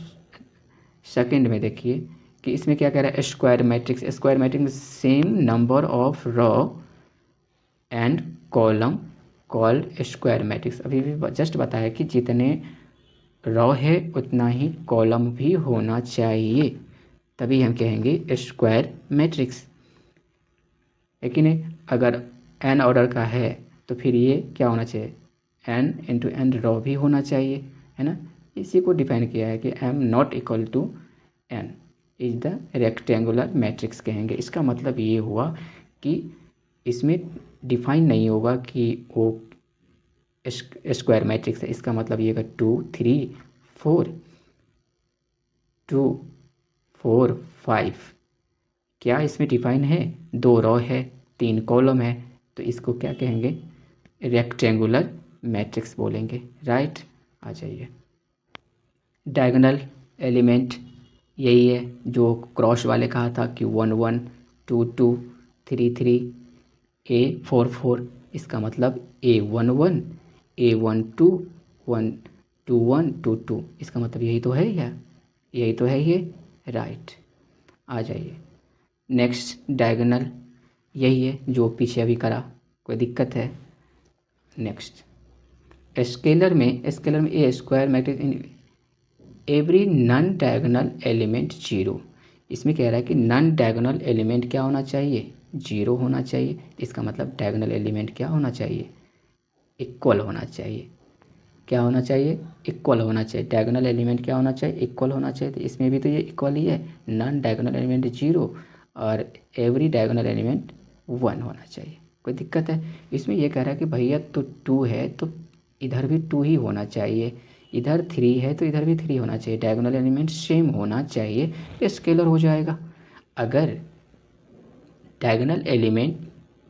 सेकंड में देखिए कि इसमें क्या कह रहा है, स्क्वायर मैट्रिक्स। स्क्वायर मैट्रिक्स में same number of row and column called square matrix. अभी भी जस्ट बताया कि जितने रो है उतना ही कॉलम भी होना चाहिए, तभी हम कहेंगे स्क्वायर मैट्रिक्स, है कि नहीं। अगर एन ऑर्डर का है तो फिर ये क्या होना चाहिए, एन इंटू एन रो भी होना चाहिए, है ना। इसी को डिफाइन किया है कि M not equal to N is the rectangular matrix कहेंगे। इसका मतलब ये हुआ कि इसमें डिफाइन नहीं होगा कि वो स्क्वायर मैट्रिक्स है। इसका मतलब ये है 2 3 4 2 4 5, क्या इसमें डिफाइन है, 2 रो है 3 कॉलम है, तो इसको क्या कहेंगे, रेक्टेंगुलर मैट्रिक्स बोलेंगे, राइट। आ जाइए, डायगोनल एलिमेंट यही है जो क्रॉस वाले कहा था कि 1 1 2 2 3 3 A 4 4, इसका मतलब A 1 1 A 1 2 1 2 1 2 2, इसका मतलब यही तो है, या यही तो है ये, राइट। आ जाइए, नेक्स्ट डायगोनल यही है जो पीछे अभी करा, कोई दिक्कत है। नेक्स्ट स्केलर में A square matrix in every non diagonal element zero. इसमें कह रहा है कि नॉन डायगोनल एलिमेंट क्या होना चाहिए, जीरो होना चाहिए। इसका मतलब डायगोनल एलिमेंट क्या होना चाहिए, इक्वल होना चाहिए। क्या होना चाहिए, इक्वल होना चाहिए। डायगोनल एलिमेंट क्या होना चाहिए, इक्वल होना चाहिए। तो इसमें भी तो ये इक्वल ही है, नॉन डायगोनल एलिमेंट जीरो और एवरी डायगोनल एलिमेंट 1 होना चाहिए। कोई दिक्कत है, इसमें ये कह रहा है कि भैया तो 2 है तो इधर भी 2 ही होना चाहिए, इधर 3 है तो इधर भी 3 होना चाहिए, डायगोनल एलिमेंट सेम होना चाहिए, ये स्केलर हो जाएगा। अगर डायगोनल एलिमेंट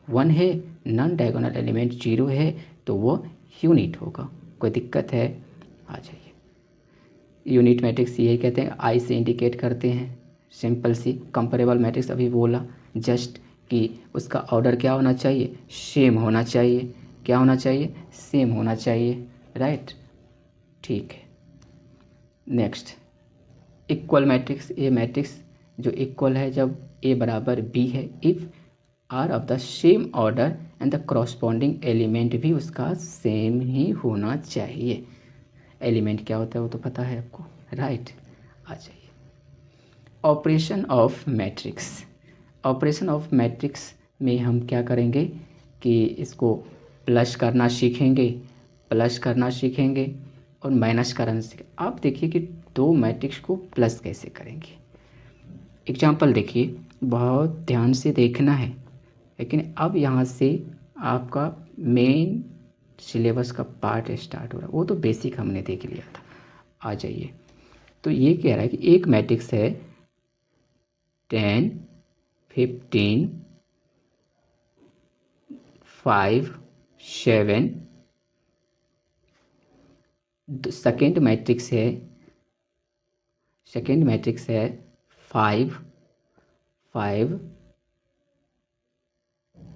1 है, नॉन डायगोनल एलिमेंट 0 है, तो वो यूनिट होगा। कोई दिक्कत है, आ जाइए। यूनिट मैट्रिक्स यही कहते हैं, आई से इंडिकेट करते हैं, सिंपल सी। कंपेरेबल मैट्रिक्स अभी बोला जस्ट कि उसका ऑर्डर क्या होना चाहिए, सेम होना चाहिए। क्या होना चाहिए, सेम होना चाहिए, राइट, ठीक है। नेक्स्ट इक्वल मैट्रिक्स, ये मैट्रिक्स जो इक्वल है जब ए बराबर बी है, if are of the same order and the corresponding element भी उसका सेम ही होना चाहिए। एलिमेंट क्या होता है वो तो पता है आपको, राइट। आ जाइए, operation of matrix. Operation of matrix में हम क्या करेंगे कि इसको प्लस करना सीखेंगे, प्लस करना सीखेंगे और माइनस करना सीखेंगे। आप देखिए कि दो मैट्रिक्स को प्लस कैसे करेंगे। एग्जाम्पल देखिए, बहुत ध्यान से देखना है, लेकिन अब यहाँ से आपका मेन सिलेबस का पार्ट स्टार्ट हो रहा है। वो तो बेसिक हमने देख लिया था। आ जाइए, तो ये कह रहा है कि एक मैट्रिक्स है 10 15 5 7, सेकेंड मैट्रिक्स है 5 5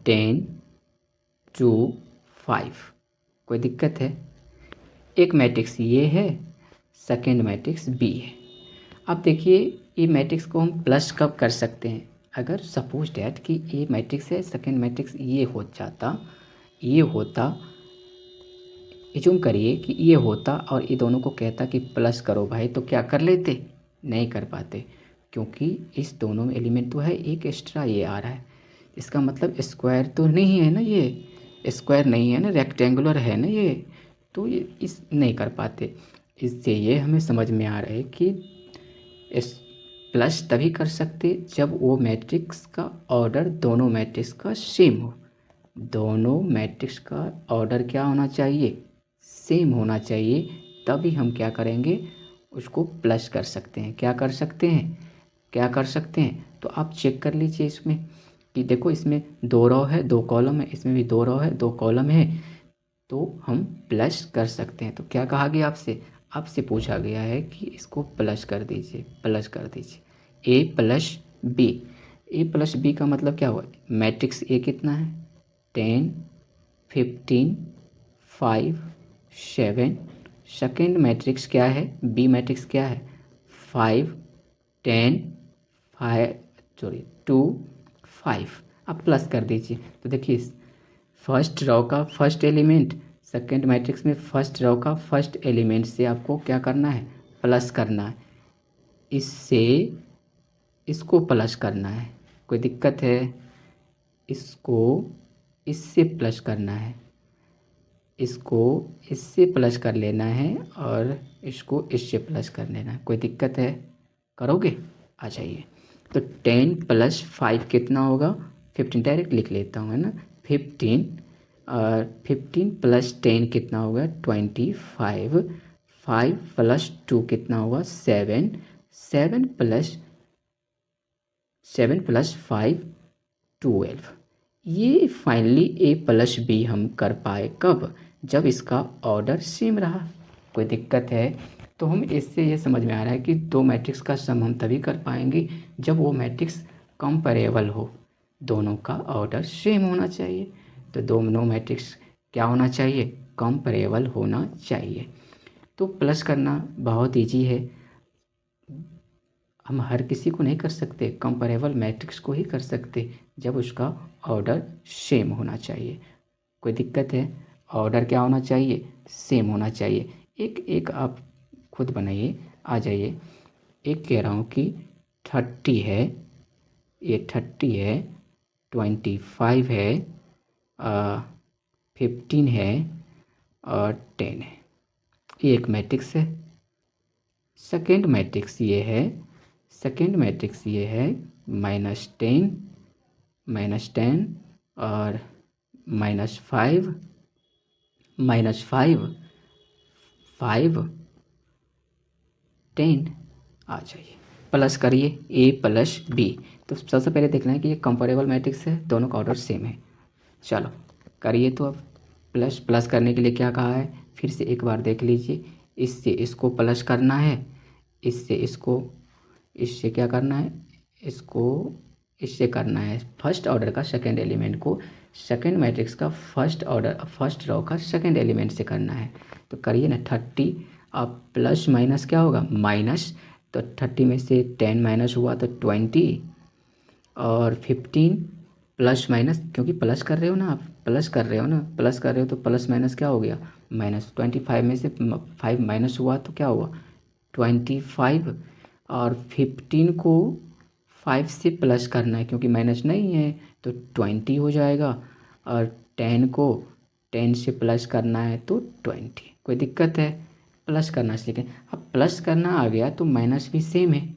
10 2 5। कोई दिक्कत है, एक मैट्रिक्स ये है, सेकेंड मैट्रिक्स बी है। अब देखिए ये मैट्रिक्स को हम प्लस कब कर सकते हैं, अगर सपोज डैट कि ये मैट्रिक्स है, सेकेंड मैट्रिक्स ये होता, एज्यूम करिए कि ये होता और ये दोनों को कहता कि प्लस करो भाई, तो क्या कर लेते, नहीं कर पाते, क्योंकि इस दोनों में एलिमेंट तो है, एक एक्स्ट्रा ये आ रहा है। इसका मतलब स्क्वायर तो नहीं है ना, ये स्क्वायर नहीं है ना, रेक्टेंगुलर है ना ये, तो ये इस नहीं कर पाते। इससे ये हमें समझ में आ रहा है कि इस प्लस तभी कर सकते जब वो मैट्रिक्स का ऑर्डर दोनों मैट्रिक्स का सेम हो। दोनों मैट्रिक्स का ऑर्डर क्या होना चाहिए, सेम होना चाहिए, तभी हम क्या करेंगे, उसको प्लस कर सकते हैं। क्या कर सकते हैं, तो आप चेक कर लीजिए इसमें कि देखो इसमें 2 रो है 2 कॉलम है, इसमें भी 2 रो है 2 कॉलम है, तो हम प्लस कर सकते हैं। तो क्या कहा गया आपसे पूछा गया है कि इसको प्लस कर दीजिए, ए प्लस बी का मतलब क्या हुआ, मैट्रिक्स ए कितना है 10, 15, 5, 7। सेकेंड मैट्रिक्स क्या है, बी मैट्रिक्स क्या है, 5, 10, 2, 5। अब प्लस कर दीजिए तो देखिए फर्स्ट रो का फर्स्ट एलिमेंट, सेकेंड मैट्रिक्स में फर्स्ट रो का फर्स्ट एलिमेंट से आपको क्या करना है, प्लस करना है। इससे इसको प्लस करना है, कोई दिक्कत है, इसको इससे प्लस करना है, इसको इससे प्लस कर लेना है और इसको इससे प्लस कर लेना है, कोई दिक्कत है, करोगे, आ जाइए। तो 10 + 5 कितना होगा, 15, डायरेक्ट लिख लेता हूँ, है ना, 15, और 15 + 10 कितना होगा, 25, 5 + 2 कितना होगा, 7, 7 + 5, 12। ये फाइनली A+B हम कर पाए कब, जब इसका ऑर्डर सेम रहा। कोई दिक्कत है, तो हम इससे ये समझ में आ रहा है कि दो मैट्रिक्स का सम हम तभी कर पाएंगे जब वो मैट्रिक्स कंपेरेबल हो, दोनों का ऑर्डर सेम होना चाहिए। तो दोनों मैट्रिक्स क्या होना चाहिए, कंपेरेबल होना चाहिए। तो प्लस करना बहुत ईजी है, हम हर किसी को नहीं कर सकते, कंपेरेबल मैट्रिक्स को ही कर सकते जब उसका ऑर्डर सेम होना चाहिए। कोई दिक्कत है, ऑर्डर क्या होना चाहिए, सेम होना चाहिए। एक एक आप खुद बनाइए, आ जाइए। एक कह रहा हूँ कि 30 है, ये 30 है, 25 है, 15 है और 10 है। ये एक मैट्रिक्स है। सेकेंड मैट्रिक्स ये है, सेकेंड मैट्रिक्स ये है -10, -10 और -5, -5, 5, 10। आ जाइए, प्लस करिए A+B। तो सबसे पहले देखना है कि ये कंपेरेबल मैट्रिक्स है, दोनों का ऑर्डर सेम है। चलो करिए। तो अब प्लस प्लस करने के लिए क्या कहा है, फिर से एक बार देख लीजिए। इससे इसको प्लस करना है, इससे इसको, इससे क्या करना है, इसको इससे करना है, फर्स्ट ऑर्डर का सेकेंड एलिमेंट को सेकेंड मैट्रिक्स का फर्स्ट ऑर्डर फर्स्ट रो का सेकेंड एलिमेंट से करना है। तो करिए ना, 30, अब प्लस माइनस क्या होगा, माइनस। तो 30 में से 10 माइनस हुआ तो 20, और 15 प्लस माइनस, क्योंकि प्लस कर रहे हो ना आप, प्लस कर रहे हो ना, प्लस कर रहे हो तो प्लस माइनस क्या हो गया, माइनस। 25 में से 5 माइनस हुआ तो क्या हुआ, 25, और 15 को 5 से प्लस करना है क्योंकि माइनस नहीं है तो 20 हो जाएगा, और 10 को 10 से प्लस करना है तो 20। कोई दिक्कत है, प्लस करना सीखें। अब प्लस करना आ गया तो माइनस भी सेम है,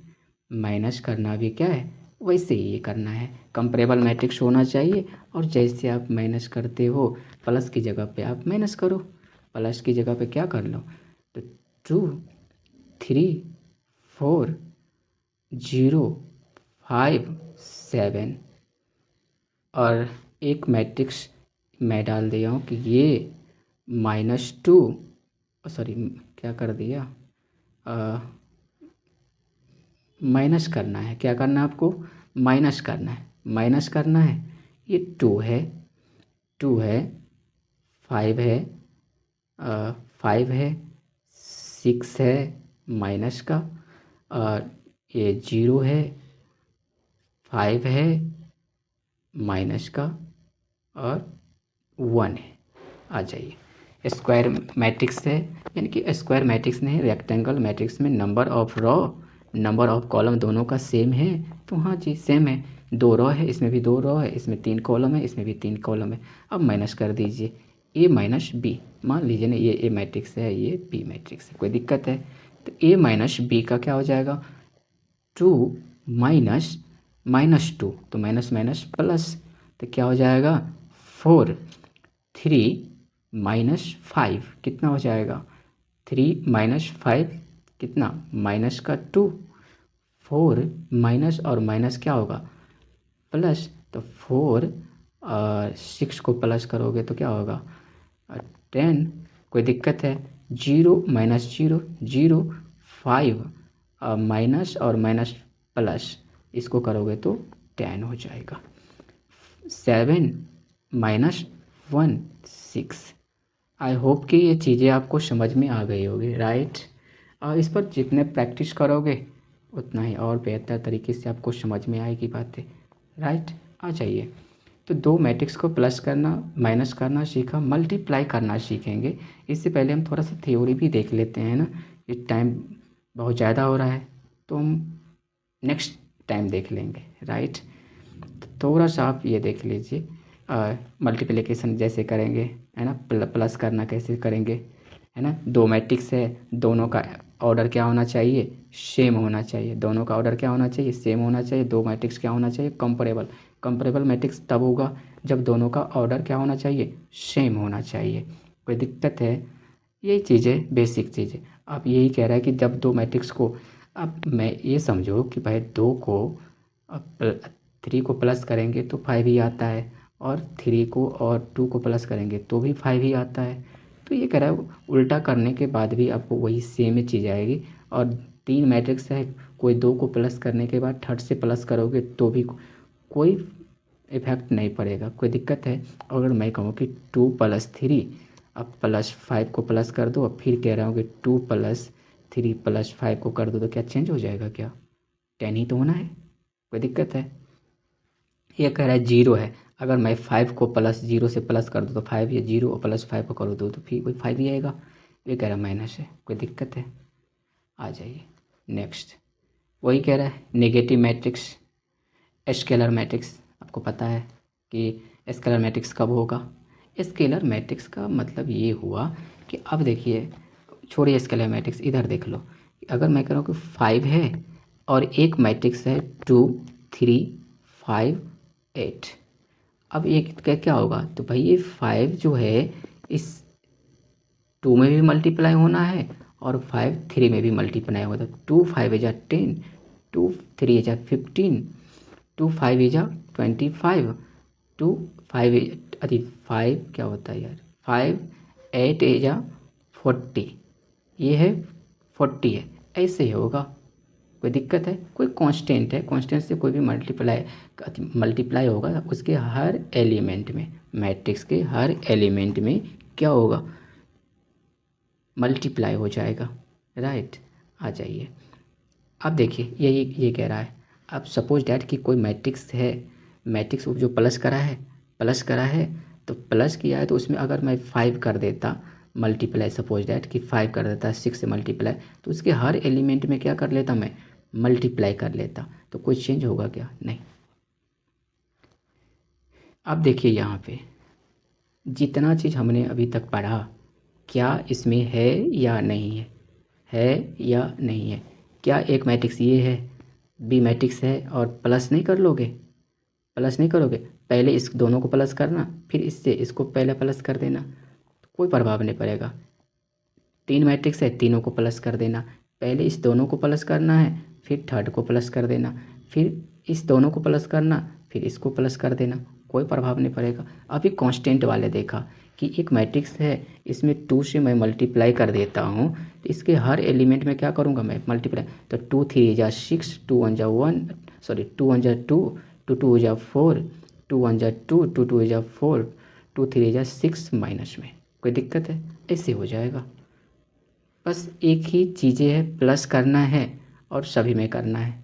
माइनस करना भी क्या है, वैसे ही ये करना है। कंपेरेबल मैट्रिक्स होना चाहिए, और जैसे आप माइनस करते हो प्लस की जगह पे आप माइनस करो, प्लस की जगह पे क्या कर लो, तो 2, 3, 4, 0, 5, 7। और एक मैट्रिक्स मैं डाल दिया हूँ कि ये -2, सॉरी क्या कर दिया, माइनस करना है, क्या करना है आपको, माइनस करना है, माइनस करना है। ये 2 है, 2 है, 5 है, 5 है, 6 है माइनस का, और ये 0 है, 5 है माइनस का, और 1 है। आ जाइए, स्क्वायर मैट्रिक्स है, यानी कि स्क्वायर मैट्रिक्स नहीं, रेक्टेंगल मैट्रिक्स में number of row number of column दोनों का सेम है। तो हाँ जी सेम है, 2 रो है, इसमें भी 2 रो है, इसमें 3 कॉलम है, इसमें भी 3 कॉलम है। अब माइनस कर दीजिए, A-B, मान लीजिए ना ये A मैट्रिक्स है, ये B मैट्रिक्स है, कोई दिक्कत है। तो A-B का क्या हो जाएगा, 2 माइनस -2, तो माइनस माइनस प्लस, तो क्या हो जाएगा 4, 3 -5 कितना हो जाएगा, 3 - 5 कितना, माइनस का 2, 4 माइनस और माइनस क्या होगा, प्लस। तो 4 और 6 को प्लस करोगे तो क्या होगा, 10। कोई दिक्कत है, 0 -0 0, 5 माइनस और माइनस प्लस, इसको करोगे तो 10 हो जाएगा। 7 -1 6। आई होप कि ये चीज़ें आपको समझ में आ गई होगी, राइट। और इस पर जितने प्रैक्टिस करोगे उतना ही और बेहतर तरीके से आपको समझ में आएगी बातें, राइट। आ जाइए। तो दो मैट्रिक्स को प्लस करना, माइनस करना सीखा, मल्टीप्लाई करना सीखेंगे। इससे पहले हम थोड़ा सा थ्योरी भी देख लेते हैं ना, ये टाइम बहुत ज़्यादा हो रहा है तो हम नेक्स्ट टाइम देख लेंगे, राइट। थोड़ा सा आप ये देख लीजिए, मल्टीप्लिकेशन जैसे करेंगे, है ना, प्लस करना कैसे करेंगे, है ना। दो मैट्रिक्स है, दोनों का ऑर्डर क्या होना चाहिए, सेम होना चाहिए। दोनों का ऑर्डर क्या होना चाहिए, सेम होना चाहिए। दो मैट्रिक्स क्या होना चाहिए, कंपेरेबल। कंपेरेबल मैट्रिक्स तब होगा जब दोनों का ऑर्डर क्या होना चाहिए, सेम होना चाहिए। कोई दिक्कत है, यही चीज़ें बेसिक चीज़ें। अब यही कह रहा है कि जब दो मैट्रिक्स को, अब मैं ये समझो कि भाई 2 को 3 को प्लस करेंगे तो 5 ही आता है, और 3 को और 2 को प्लस करेंगे तो भी 5 ही आता है। तो ये कह रहा है उल्टा करने के बाद भी आपको वही सेम ही चीज़ आएगी। और 3 मैट्रिक्स है, कोई 2 को प्लस करने के बाद थर्ड से प्लस करोगे तो भी कोई इफेक्ट नहीं पड़ेगा, कोई दिक्कत है। अगर मैं कहूँ कि 2+3, अब +5 को प्लस कर दो, अब फिर कह रहा हूँ कि 2+3+5 को कर दो, तो क्या चेंज हो जाएगा, क्या 10 ही तो होना है, कोई दिक्कत है। ये कह रहा है 0 है, अगर मैं 5 को +0 से प्लस कर दूँ तो 5 या 0 और +5 को कर दो तो फिर कोई 5 ही आएगा। ये कह रहा है माइनस है, कोई दिक्कत है। आ जाइए नेक्स्ट। वही कह रहा है नेगेटिव मैट्रिक्स, स्केलर मैट्रिक्स। आपको पता है कि स्केलर मैट्रिक्स कब होगा। स्केलर मैट्रिक्स का मतलब ये हुआ कि अब देखिए, छोड़िए स्केलर मैट्रिक्स, इधर देख लो। अगर मैं कह रहा हूँ कि 5 है और एक मैट्रिक्स है 2 3 5 8। अब ये क्या क्या होगा, तो भाई ये 5 जो है इस 2 में भी मल्टीप्लाई होना है और 5 3 में भी मल्टीप्लाई होगा। तो 2 5 इज 10, 2 3 इज 15, 2 5 इज 25, 2 5 अरे 5 क्या होता है यार, 5 8 इज 40, ये है 40 है, ऐसे ही होगा। कोई दिक्कत है, कोई कांस्टेंट है, कांस्टेंट से कोई भी मल्टीप्लाई होगा, उसके हर एलिमेंट में, मैट्रिक्स के हर एलिमेंट में क्या होगा, मल्टीप्लाई हो जाएगा, राइट। आ जाइए। अब देखिए यही ये कह रहा है, अब सपोज डैट कि कोई मैट्रिक्स है, मैट्रिक्स जो प्लस करा है तो प्लस किया है, तो उसमें अगर मैं 5 कर देता मल्टीप्लाई, सपोज डैट कि 5 कर देता 6 से मल्टीप्लाई, तो उसके हर एलिमेंट में क्या कर लेता, मैं मल्टीप्लाई कर लेता, तो कोई चेंज होगा क्या, नहीं। अब देखिए यहाँ पे जितना चीज़ हमने अभी तक पढ़ा, क्या इसमें है या नहीं है या नहीं है। क्या एक मैट्रिक्स ये है, बी मैट्रिक्स है और प्लस नहीं कर लोगे, प्लस नहीं करोगे, पहले इस दोनों को प्लस करना, फिर इससे इसको पहले प्लस कर देना, कोई प्रभाव नहीं पड़ेगा। 3 मैट्रिक्स है, तीनों को प्लस कर देना, पहले इस दोनों को प्लस करना है, फिर थर्ड को प्लस कर देना, फिर इस दोनों को प्लस करना, फिर इसको प्लस कर देना, कोई प्रभाव नहीं पड़ेगा। अभी कांस्टेंट वाले देखा कि एक मैट्रिक्स है, इसमें 2 से मैं मल्टीप्लाई कर देता हूँ, तो इसके हर एलिमेंट में क्या करूँगा, मैं मल्टीप्लाई, तो 2 3 जा 6, 2 1 जा 1, सॉरी 2 1 जा 2, 2 2 जा 4, 2 1 जा 2, 2 2 जा 4, 2 3 जा 6 माइनस में, कोई दिक्कत है, ऐसे हो जाएगा। बस एक ही चीज़ें है, प्लस करना है और सभी में करना है,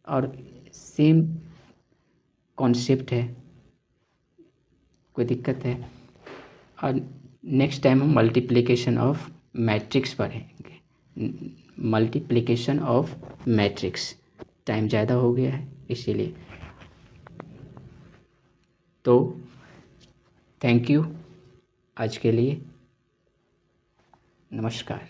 और सेम कॉन्सेप्ट है, कोई दिक्कत है। और नेक्स्ट टाइम हम मल्टीप्लिकेशन ऑफ मैट्रिक्स पढ़ेंगे, मल्टीप्लिकेशन ऑफ मैट्रिक्स। टाइम ज़्यादा हो गया है इसीलिए, तो थैंक यू आज के लिए, नमस्कार।